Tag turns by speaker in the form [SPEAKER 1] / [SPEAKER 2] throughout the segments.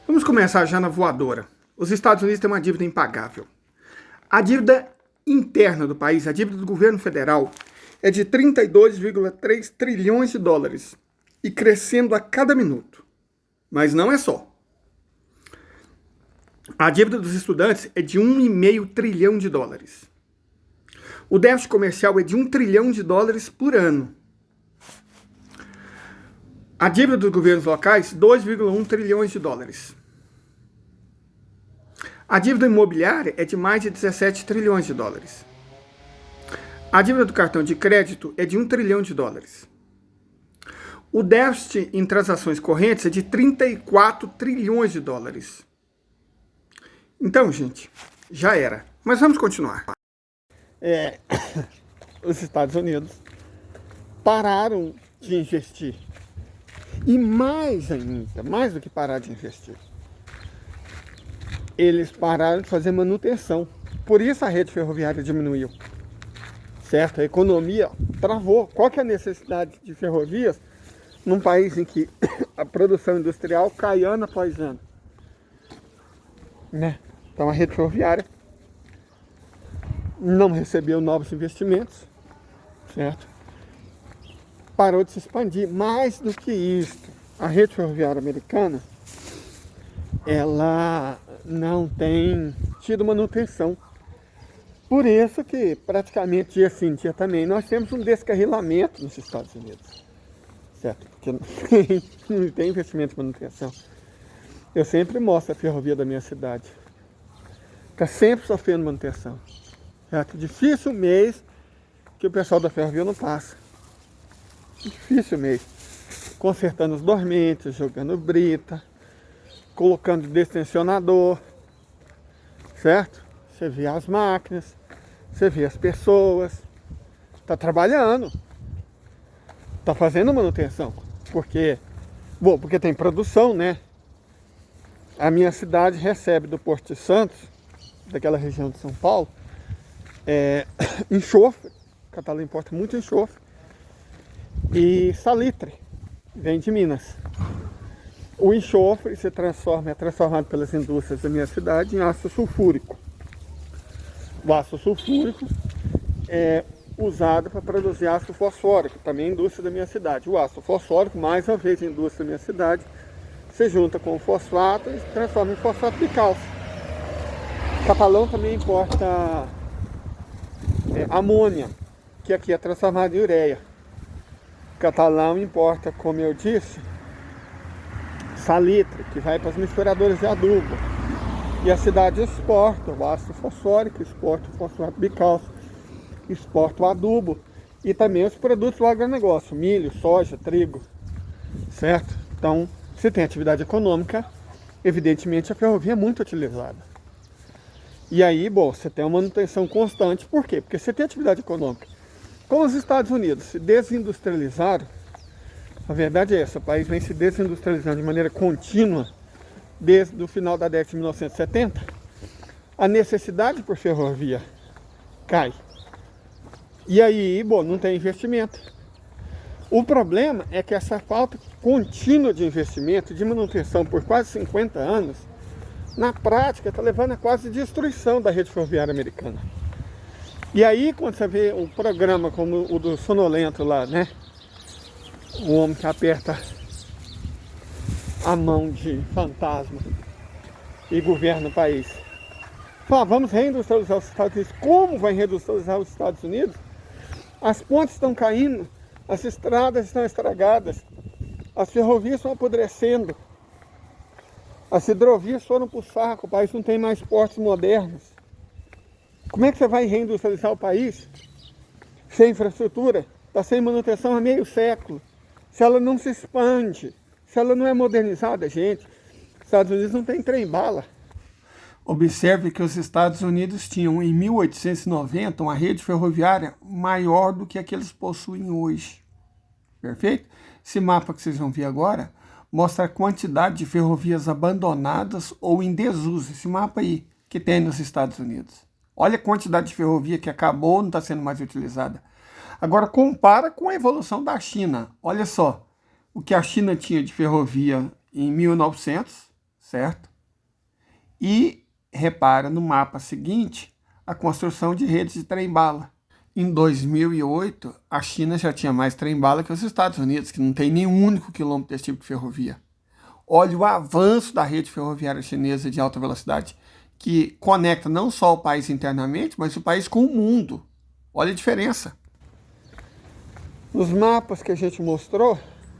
[SPEAKER 1] Vamos começar já na voadora. Os Estados Unidos têm uma dívida impagável. A dívida interna do país, a dívida do governo federal, é de 32,3 trilhões de dólares e crescendo a cada minuto. Mas não é só. A dívida dos estudantes é de 1,5 trilhão de dólares. O déficit comercial é de 1 trilhão de dólares por ano. A dívida dos governos locais, 2,1 trilhões de dólares. A dívida imobiliária é de mais de 17 trilhões de dólares. A dívida do cartão de crédito é de 1 trilhão de dólares. O déficit em transações correntes é de 34 trilhões de dólares. Então, gente, já era. Mas vamos continuar. Os Estados Unidos pararam de investir. E mais ainda, mais do que parar de investir, eles pararam de fazer manutenção. Por isso a rede ferroviária diminuiu. Certo? A economia travou. Qual que é a necessidade de ferrovias num país em que a produção industrial cai ano após ano? Né? Então a rede ferroviária não recebeu novos investimentos, certo? Parou de se expandir. Mais do que isso, a rede ferroviária americana, ela não tem tido manutenção. Por isso que praticamente dia sim, dia também, nós temos um descarrilamento nos Estados Unidos, certo? Porque não tem investimento em manutenção. Eu sempre mostro a ferrovia da minha cidade. Está sempre sofrendo manutenção. Certo? Difícil mês que o pessoal da ferrovia não passa. Difícil mês. Consertando os dormentes, jogando brita, colocando destensionador, certo? Você vê as máquinas, você vê as pessoas, está trabalhando, está fazendo manutenção, porque tem produção, né? A minha cidade recebe do Porto de Santos, daquela região de São Paulo, enxofre, Catalão importa muito enxofre, e salitre, vem de Minas. O enxofre é transformado pelas indústrias da minha cidade em ácido sulfúrico. O ácido sulfúrico é usado para produzir ácido fosfórico, também indústria da minha cidade. O ácido fosfórico, mais uma vez indústria da minha cidade, se junta com o fosfato e se transforma em fosfato de cálcio. Catalão também importa amônia, que aqui é transformada em ureia. Catalão importa, como eu disse, salitre, que vai para as misturadoras de adubo. E a cidade exporta o ácido fosfórico, exporta o fosfato bicálcico, exporta o adubo e também os produtos do agronegócio, milho, soja, trigo, certo? Então, se tem atividade econômica, evidentemente a ferrovia é muito utilizada. E aí, você tem uma manutenção constante. Por quê? Porque você tem atividade econômica. Como os Estados Unidos se desindustrializaram, a verdade é essa, o país vem se desindustrializando de maneira contínua desde o final da década de 1970, a necessidade por ferrovia cai. E aí, não tem investimento. O problema é que essa falta contínua de investimento, de manutenção por quase 50 anos, na prática está levando a quase destruição da rede ferroviária americana. E aí, quando você vê um programa como o do Sonolento lá, né? O homem que aperta a mão de fantasma e governa o país. Fala, vamos reindustrializar os Estados Unidos. Como vai reindustrializar os Estados Unidos? As pontes estão caindo, as estradas estão estragadas, as ferrovias estão apodrecendo, as hidrovias foram para o saco, o país não tem mais portos modernos. Como é que você vai reindustrializar o país sem infraestrutura? Está sem manutenção há meio século. Se ela não se expande, se ela não é modernizada, gente, os Estados Unidos não tem trem-bala. Observe que os Estados Unidos tinham, em 1890, uma rede ferroviária maior do que a que eles possuem hoje. Perfeito? Esse mapa que vocês vão ver agora mostra a quantidade de ferrovias abandonadas ou em desuso. Esse mapa aí que tem nos Estados Unidos. Olha a quantidade de ferrovia que acabou, não está sendo mais utilizada. Agora compara com a evolução da China. Olha só, o que a China tinha de ferrovia em 1900, certo? E repara no mapa seguinte a construção de redes de trem-bala. Em 2008, a China já tinha mais trem-bala que os Estados Unidos, que não tem nenhum único quilômetro desse tipo de ferrovia. Olha o avanço da rede ferroviária chinesa de alta velocidade, que conecta não só o país internamente, mas o país com o mundo. Olha a diferença. Nos mapas que a gente mostrou,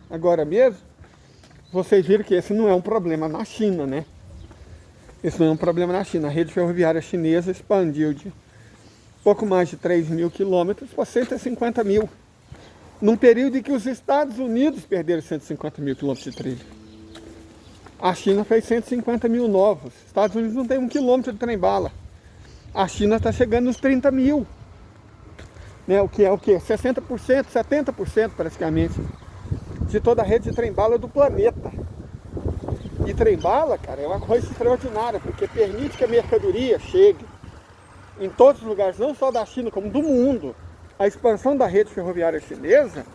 [SPEAKER 1] agora mesmo, vocês viram que esse não é um problema na China, né? Esse não é um problema na China. A rede ferroviária chinesa expandiu de pouco mais de 3 mil quilômetros para 150 mil. Num período em que os Estados Unidos perderam 150 mil quilômetros de trilho. A China fez 150 mil novos. Os Estados Unidos não tem 1 quilômetro de trem-bala. A China está chegando nos 30 mil. Né? O que é o quê? 60%, 70% praticamente de toda a rede de trem-bala do planeta. E trem-bala, cara, é uma coisa extraordinária, porque permite que a mercadoria chegue em todos os lugares, não só da China, como do mundo. A expansão da rede ferroviária chinesa,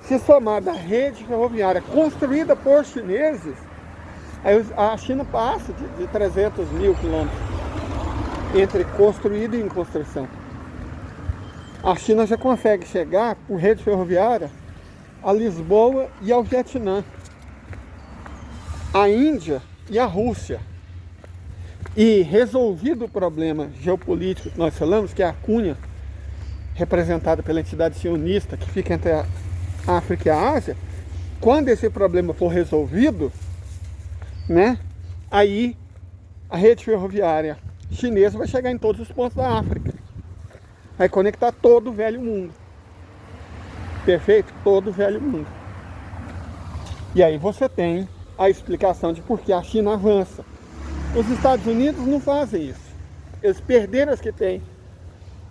[SPEAKER 1] se somar da rede ferroviária construída por chineses, aí a China passa de 300 mil quilômetros entre construído e em construção. A China já consegue chegar por rede ferroviária a Lisboa e ao Vietnã, a Índia e a Rússia. E resolvido o problema geopolítico que nós falamos, que é a cunha representada pela entidade sionista que fica entre a África e a Ásia, quando esse problema for resolvido, né, aí a rede ferroviária chinesa vai chegar em todos os pontos da África. Vai conectar todo o velho mundo. Perfeito? Todo o velho mundo. E aí você tem a explicação de por que a China avança. Os Estados Unidos não fazem isso. Eles perderam as que têm.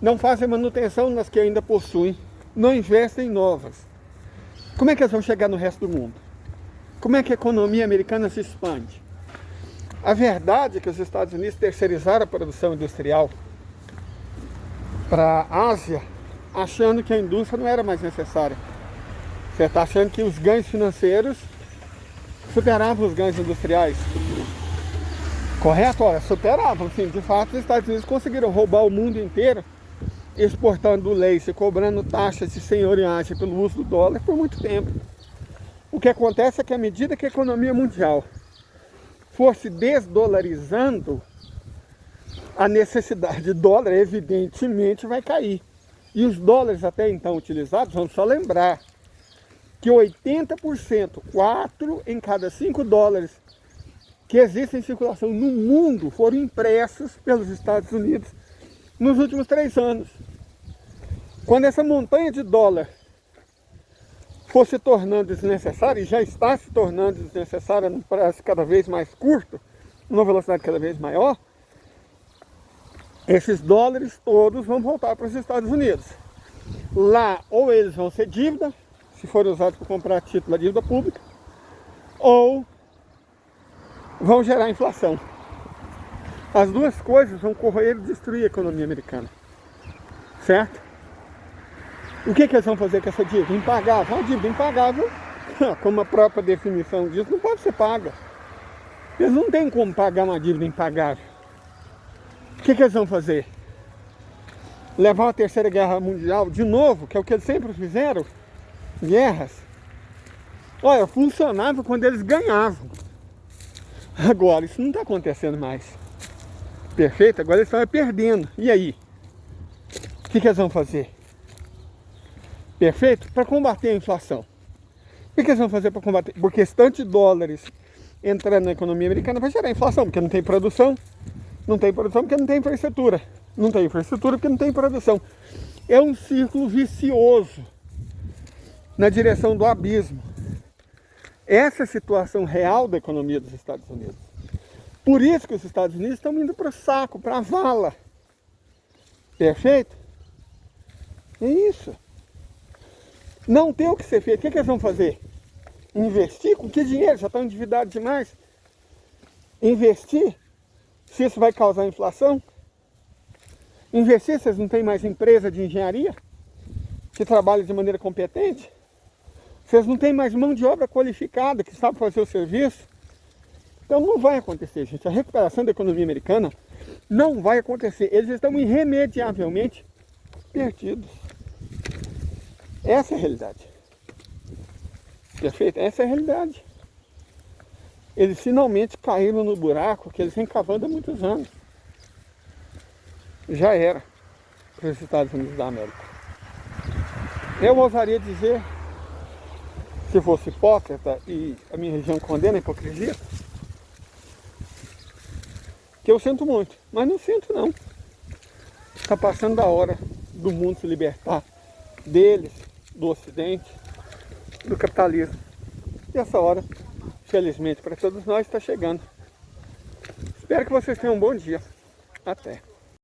[SPEAKER 1] Não fazem manutenção nas que ainda possuem. Não investem em novas. Como é que eles vão chegar no resto do mundo? Como é que a economia americana se expande? A verdade é que os Estados Unidos terceirizaram a produção industrial para a Ásia, achando que a indústria não era mais necessária. Você está achando que os ganhos financeiros superavam os ganhos industriais. Correto? Olha, superavam, sim. De fato, os Estados Unidos conseguiram roubar o mundo inteiro, exportando leite e cobrando taxas de senhoriagem pelo uso do dólar por muito tempo. O que acontece é que à medida que a economia mundial for se desdolarizando, a necessidade de dólar evidentemente vai cair. E os dólares até então utilizados, vamos só lembrar, que 80%, 4 em cada 5 dólares que existem em circulação no mundo foram impressos pelos Estados Unidos nos últimos 3 anos. Quando essa montanha de dólar for se tornando desnecessária, e já está se tornando desnecessária num prazo cada vez mais curto, numa velocidade cada vez maior, esses dólares todos vão voltar para os Estados Unidos. Lá, ou eles vão ser dívida, se forem usados para comprar título da dívida pública, ou vão gerar inflação. As duas coisas vão correr e destruir a economia americana. Certo? O que eles vão fazer com essa dívida? Impagável. Uma dívida impagável, como a própria definição diz, não pode ser paga. Eles não têm como pagar uma dívida impagável. O que eles vão fazer? Levar a Terceira Guerra Mundial de novo, que é o que eles sempre fizeram, guerras. Olha, funcionava quando eles ganhavam. Agora, isso não está acontecendo mais. Perfeito? Agora eles estão perdendo. E aí? O que eles vão fazer? Perfeito? Para combater a inflação. O que eles vão fazer para combater? Porque esse tanto de dólares entrando na economia americana vai gerar inflação, porque não tem produção. Não tem produção porque não tem infraestrutura. Não tem infraestrutura porque não tem produção. É um círculo vicioso na direção do abismo. Essa é a situação real da economia dos Estados Unidos. Por isso que os Estados Unidos estão indo para o saco, para a vala. Perfeito? É isso. Não tem o que ser feito. O que eles vão fazer? Investir? Com que dinheiro? Já estão endividados demais. Investir? Se isso vai causar inflação? Investir se eles não têm mais empresa de engenharia que trabalha de maneira competente? Se eles não têm mais mão de obra qualificada que sabe fazer o serviço? Então não vai acontecer, gente. A recuperação da economia americana não vai acontecer. Eles estão irremediavelmente perdidos. Essa é a realidade. Perfeito? Essa é a realidade. Eles finalmente caíram no buraco que eles vêm cavando há muitos anos. Já era para os Estados Unidos da América. Eu ousaria dizer, se fosse hipócrita, e a minha religião condena a hipocrisia, que eu sinto muito, mas não sinto não. Está passando da hora do mundo se libertar deles, do Ocidente, do capitalismo. E essa hora, felizmente para todos nós, está chegando. Espero que vocês tenham um bom dia. Até.